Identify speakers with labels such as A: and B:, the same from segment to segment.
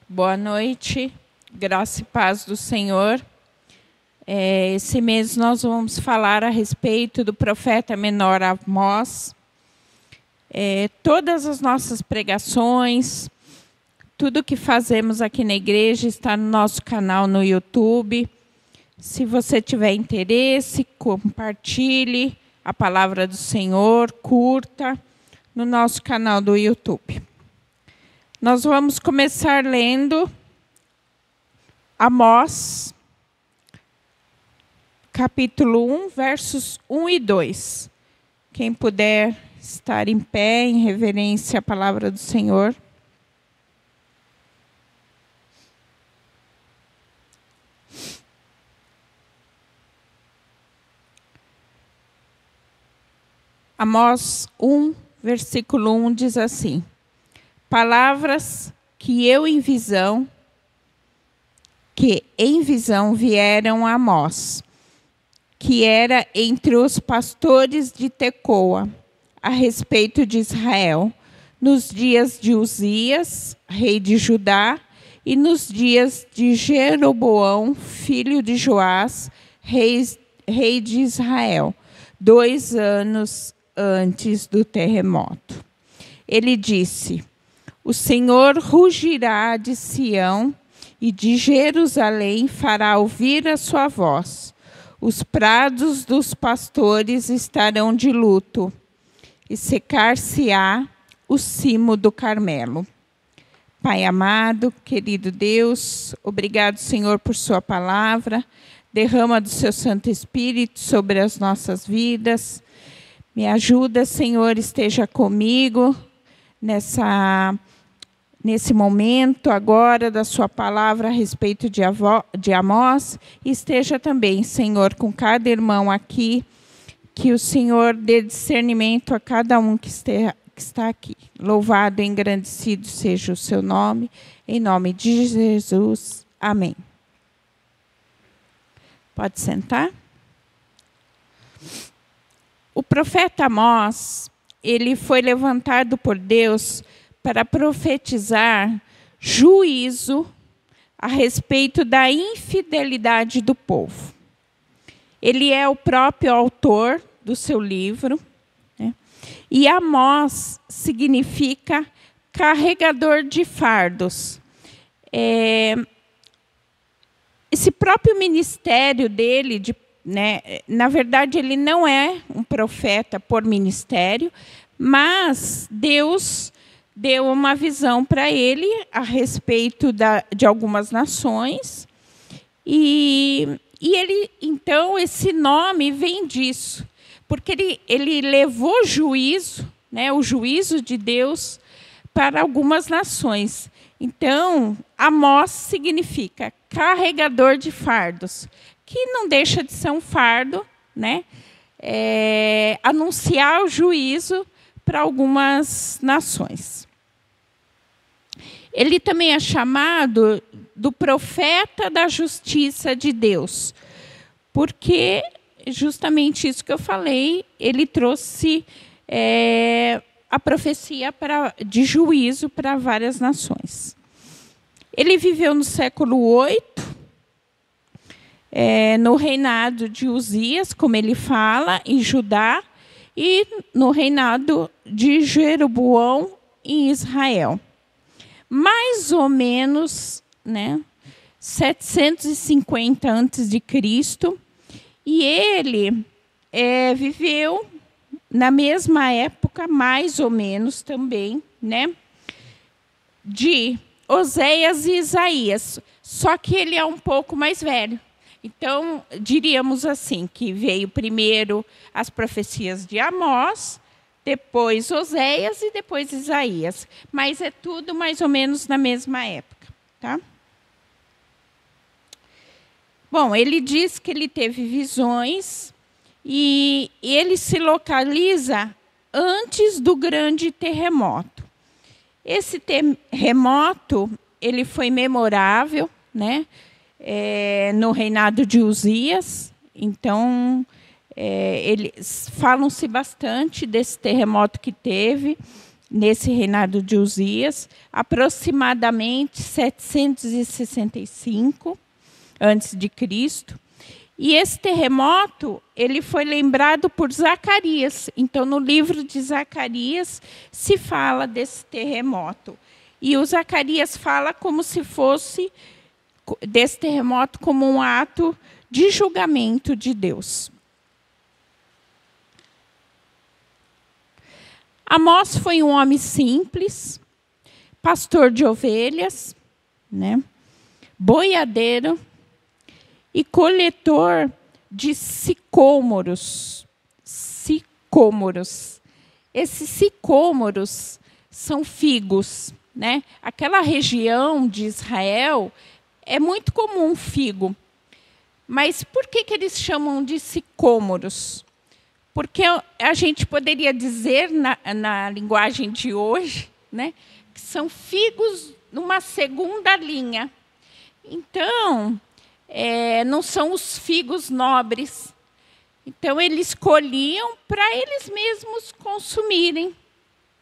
A: Boa noite, graça e paz do Senhor. Esse mês nós vamos falar a respeito do profeta menor Amós. Todas as nossas pregações, tudo que fazemos aqui na igreja está no nosso canal no YouTube. Se você tiver interesse, compartilhe a palavra do Senhor, curta no nosso canal do YouTube. Nós vamos começar lendo Amós, capítulo 1, versos 1 e 2. Quem puder estar em pé, em reverência à palavra do Senhor. Amós 1, versículo 1 diz assim: palavras que em visão vieram a Amós, que era entre os pastores de Tecoa, a respeito de Israel, nos dias de Uzias, rei de Judá, e nos dias de Jeroboão, filho de Joás, rei de Israel, 2 anos antes do terremoto. Ele disse: o Senhor rugirá de Sião e de Jerusalém fará ouvir a sua voz. Os prados dos pastores estarão de luto e secar-se-á o cimo do Carmelo. Pai amado, querido Deus, obrigado, Senhor, por sua palavra. Derrama do seu Santo Espírito sobre as nossas vidas. Me ajuda, Senhor, esteja comigo nesse momento agora da sua palavra a respeito de Amós, e esteja também, Senhor, com cada irmão aqui, que o Senhor dê discernimento a cada um que está aqui. Louvado e engrandecido seja o seu nome, em nome de Jesus. Amém. Pode sentar. O profeta Amós, ele foi levantado por Deus para profetizar juízo a respeito da infidelidade do povo. Ele é o próprio autor do seu livro, né? E Amós significa carregador de fardos. Esse próprio ministério dele, na verdade, ele não é um profeta por ministério, mas Deus deu uma visão para ele a respeito de algumas nações. E ele, então, esse nome vem disso, porque ele levou juízo, o juízo de Deus para algumas nações. Então, Amós significa carregador de fardos, que não deixa de ser um fardo, anunciar o juízo para algumas nações. Ele também é chamado do profeta da justiça de Deus, porque justamente isso que eu falei, ele trouxe a profecia de juízo para várias nações. Ele viveu no século 8, no reinado de Uzias, como ele fala, em Judá, e no reinado de Jeroboão em Israel. Mais ou menos 750 a.C., e ele viveu na mesma época, mais ou menos também, de Oséias e Isaías, só que ele é um pouco mais velho. Então, diríamos assim, que veio primeiro as profecias de Amós, depois Oséias e depois Isaías. Mas é tudo mais ou menos na mesma época. Tá? Bom, ele diz que ele teve visões e ele se localiza antes do grande terremoto. Esse terremoto ele foi memorável, no reinado de Uzias. Então, falam-se bastante desse terremoto que teve. nesse reinado de Uzias, aproximadamente 765 antes de Cristo. E esse terremoto, ele foi lembrado por Zacarias. Então, no livro de Zacarias, se fala desse terremoto. E o Zacarias fala como se fosse desse terremoto como um ato de julgamento de Deus. Amós foi um homem simples, pastor de ovelhas, né, boiadeiro e coletor de sicômoros. Sicômoros. Esses sicômoros são figos, né? Aquela região de Israel é muito comum figo. Mas por que eles chamam de sicômoros? Porque a gente poderia dizer, na linguagem de hoje, né, que são figos numa segunda linha. Então, não são os figos nobres. Então, eles colhiam para eles mesmos consumirem,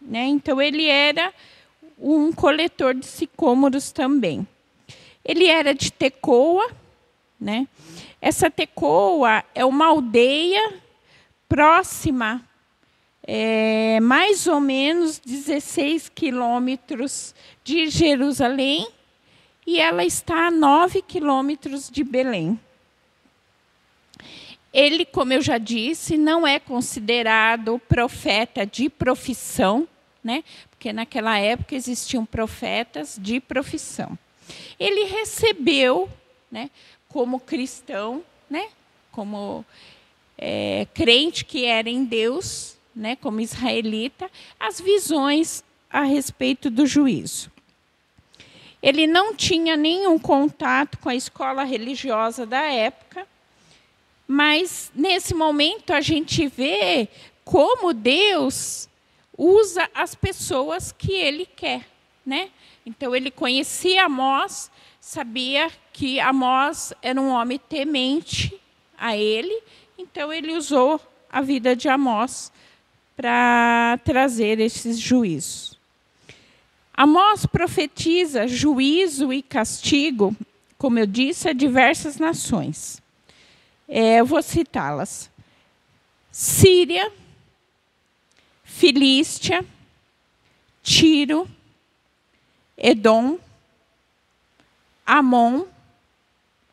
A: né? Então, ele era um coletor de sicômoros também. Ele era de Tecoa, né? Essa Tecoa é uma aldeia próxima, mais ou menos 16 quilômetros de Jerusalém, e ela está a 9 quilômetros de Belém. Ele, como eu já disse, não é considerado profeta de profissão, né? Porque naquela época existiam profetas de profissão. Ele recebeu, né, como cristão, né, como crente que era em Deus, né, como israelita, as visões a respeito do juízo. Ele não tinha nenhum contato com a escola religiosa da época, mas, nesse momento, a gente vê como Deus usa as pessoas que Ele quer, né? Então, ele conhecia Amós, sabia que Amós era um homem temente a Ele, então, ele usou a vida de Amós para trazer esses juízos. Amós profetiza juízo e castigo, como eu disse, a diversas nações. Eu vou citá-las: Síria, Filístia, Tiro, Edom, Amon,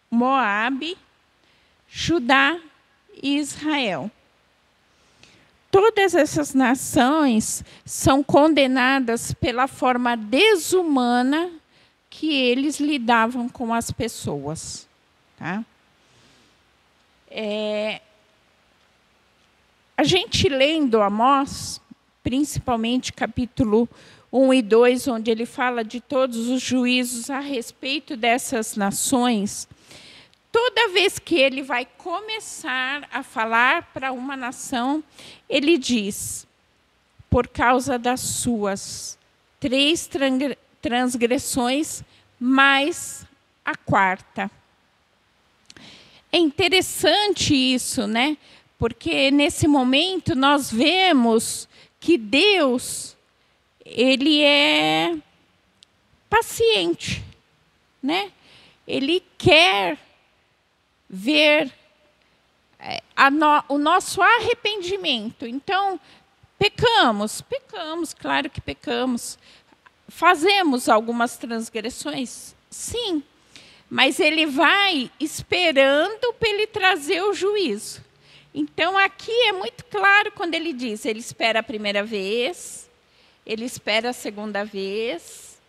A: Moabe, Judá e Israel. Todas essas nações são condenadas pela forma desumana que eles lidavam com as pessoas. Tá? A gente lendo Amós, principalmente capítulo 1 e 2, onde ele fala de todos os juízos a respeito dessas nações, toda vez que ele vai começar a falar para uma nação, ele diz: por causa das suas 3 transgressões, mais a 4ª. É interessante isso, né? Porque nesse momento nós vemos que Deus, ele é paciente, né? Ele quer ver o nosso arrependimento. Então, pecamos, claro que pecamos. Fazemos algumas transgressões? Sim. Mas ele vai esperando para ele trazer o juízo. Então, aqui é muito claro quando ele diz, ele espera a primeira vez, ele espera a segunda vez,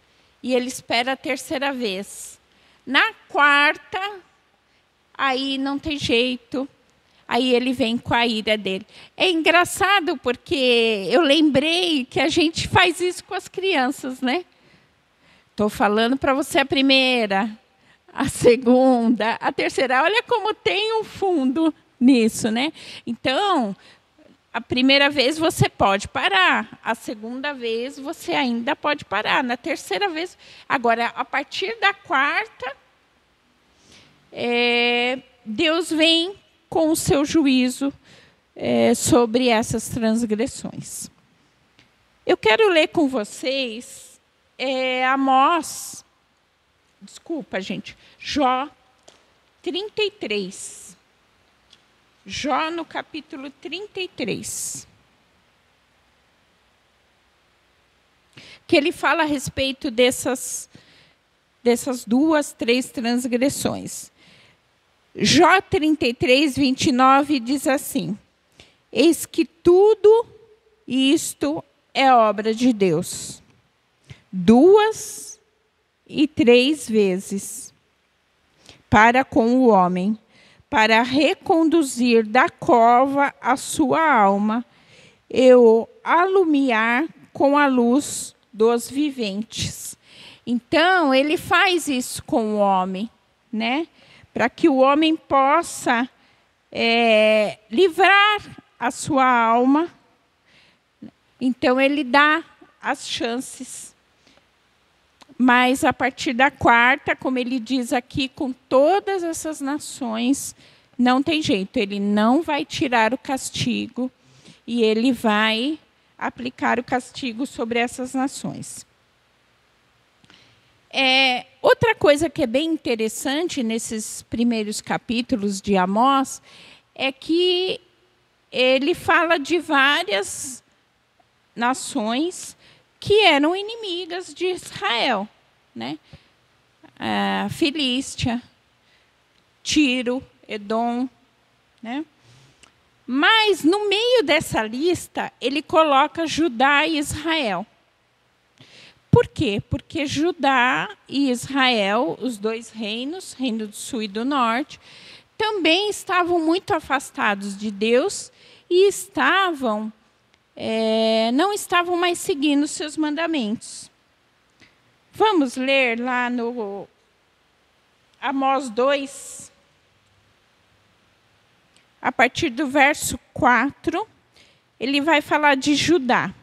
A: e ele espera a terceira vez. Na 4ª, aí não tem jeito, aí ele vem com a ira dele. É engraçado porque eu lembrei que a gente faz isso com as crianças, né? Estou falando para você a primeira, a segunda, a terceira. Olha como tem um fundo nisso, né? Então, a primeira vez você pode parar, a segunda vez você ainda pode parar, na terceira vez. Agora, a partir da 4ª, Deus vem com o seu juízo sobre essas transgressões. Eu quero ler com vocês Amós, desculpa, gente, Jó 33. Jó no capítulo 33. Que ele fala a respeito dessas 2, 3 transgressões. Jó 33, 29 diz assim: eis que tudo isto é obra de Deus, 2 e 3 vezes, para com o homem, para reconduzir da cova a sua alma, e o alumiar com a luz dos viventes. Então, ele faz isso com o homem, né? Para que o homem possa livrar a sua alma. Então, ele dá as chances. Mas, a partir da 4ª, como ele diz aqui, com todas essas nações, não tem jeito. Ele não vai tirar o castigo e ele vai aplicar o castigo sobre essas nações. Outra coisa que é bem interessante nesses primeiros capítulos de Amós é que ele fala de várias nações que eram inimigas de Israel, né? Filístia, Tiro, Edom, né? Mas, no meio dessa lista, ele coloca Judá e Israel. Por quê? Porque Judá e Israel, os 2 reinos, Reino do Sul e do Norte, também estavam muito afastados de Deus e não estavam mais seguindo os seus mandamentos. Vamos ler lá no Amós 2, a partir do verso 4, ele vai falar de Judá.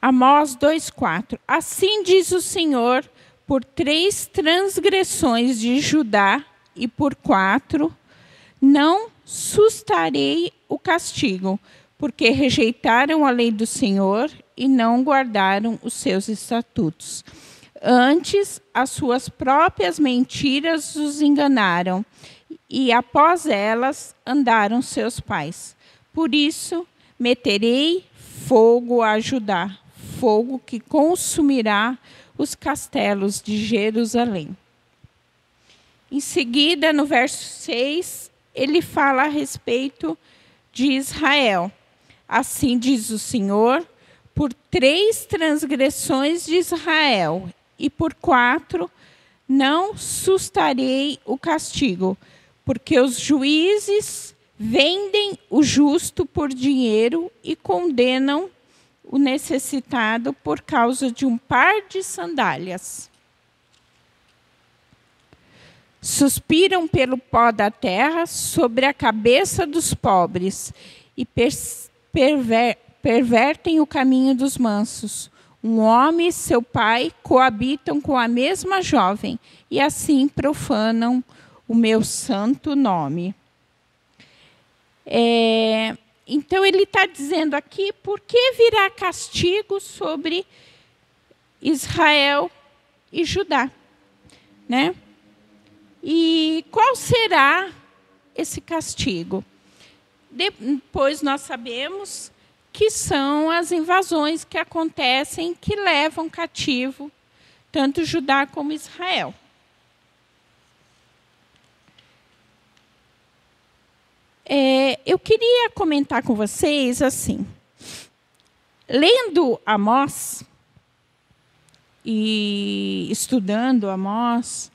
A: Amós 2,4. Assim diz o Senhor, por 3 transgressões de Judá e por 4, não sustarei o castigo, porque rejeitaram a lei do Senhor e não guardaram os seus estatutos. Antes, as suas próprias mentiras os enganaram, e após elas andaram seus pais. Por isso, meterei fogo a Judá, fogo que consumirá os castelos de Jerusalém. Em seguida, no verso 6, ele fala a respeito de Israel. Assim diz o Senhor, por 3 transgressões de Israel e por 4 não sustarei o castigo, porque os juízes vendem o justo por dinheiro e condenam o necessitado por causa de um par de sandálias. Suspiram pelo pó da terra sobre a cabeça dos pobres e pervertem o caminho dos mansos. Um homem e seu pai coabitam com a mesma jovem e assim profanam o meu santo nome. Então, ele está dizendo aqui, por que virá castigo sobre Israel e Judá, né? E qual será esse castigo? Depois nós sabemos que são as invasões que acontecem, que levam cativo tanto Judá como Israel. Eu queria comentar com vocês assim, lendo Amós e estudando Amós,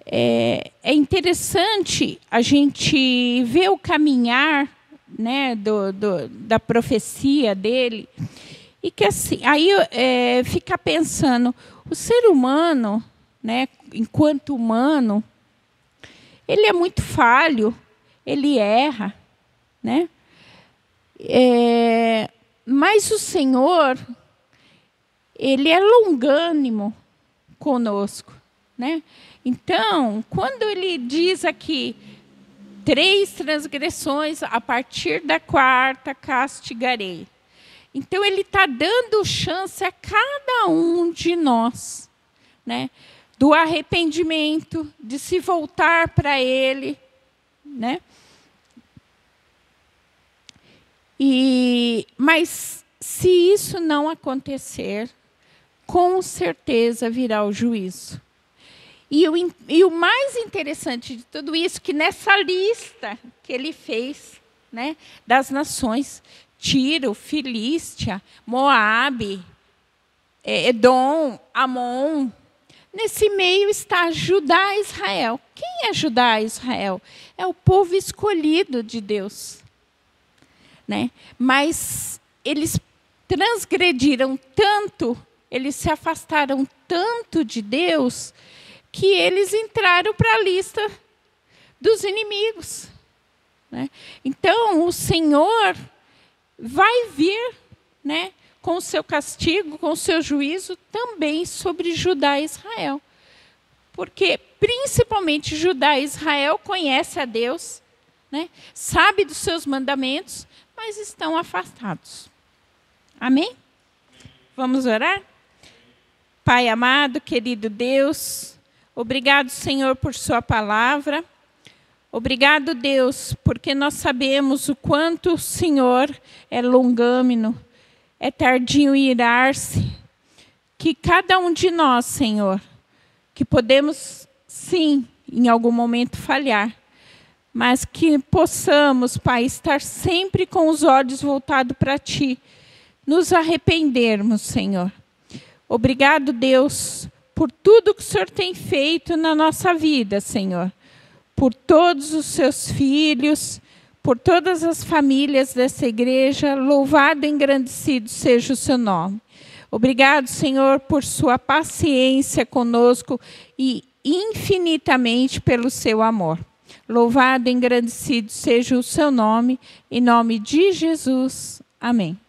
A: é interessante a gente ver o caminhar, né, da profecia dele, e que assim, aí fica pensando, o ser humano, né, enquanto humano, ele é muito falho, ele erra, né? Mas o Senhor, ele é longânimo conosco, né? Então, quando ele diz aqui, 3 transgressões, a partir da 4ª castigarei. Então, ele está dando chance a cada um de nós, né? Do arrependimento, de se voltar para ele, né? Mas, se isso não acontecer, com certeza virá o juízo. E o mais interessante de tudo isso, que nessa lista que ele fez, né, das nações, Tiro, Filístia, Moabe, Edom, Amon, nesse meio está Judá e Israel. Quem é Judá e Israel? É o povo escolhido de Deus, né? Mas eles transgrediram tanto, eles se afastaram tanto de Deus, que eles entraram para a lista dos inimigos, né? Então, o Senhor vai vir, né, com o seu castigo, com o seu juízo, também sobre Judá e Israel. Porque, principalmente, Judá e Israel conhecem a Deus, né, sabe dos seus mandamentos, mas estão afastados. Amém? Vamos orar? Pai amado, querido Deus, obrigado, Senhor, por sua palavra. Obrigado, Deus, porque nós sabemos o quanto o Senhor é longâmino, é tardio em irar-se, que cada um de nós, Senhor, que podemos, sim, em algum momento falhar, mas que possamos, Pai, estar sempre com os olhos voltados para Ti, nos arrependermos, Senhor. Obrigado, Deus, por tudo que o Senhor tem feito na nossa vida, Senhor. Por todos os seus filhos, por todas as famílias dessa igreja, louvado e engrandecido seja o seu nome. Obrigado, Senhor, por sua paciência conosco e infinitamente pelo seu amor. Louvado e engrandecido seja o seu nome, em nome de Jesus. Amém.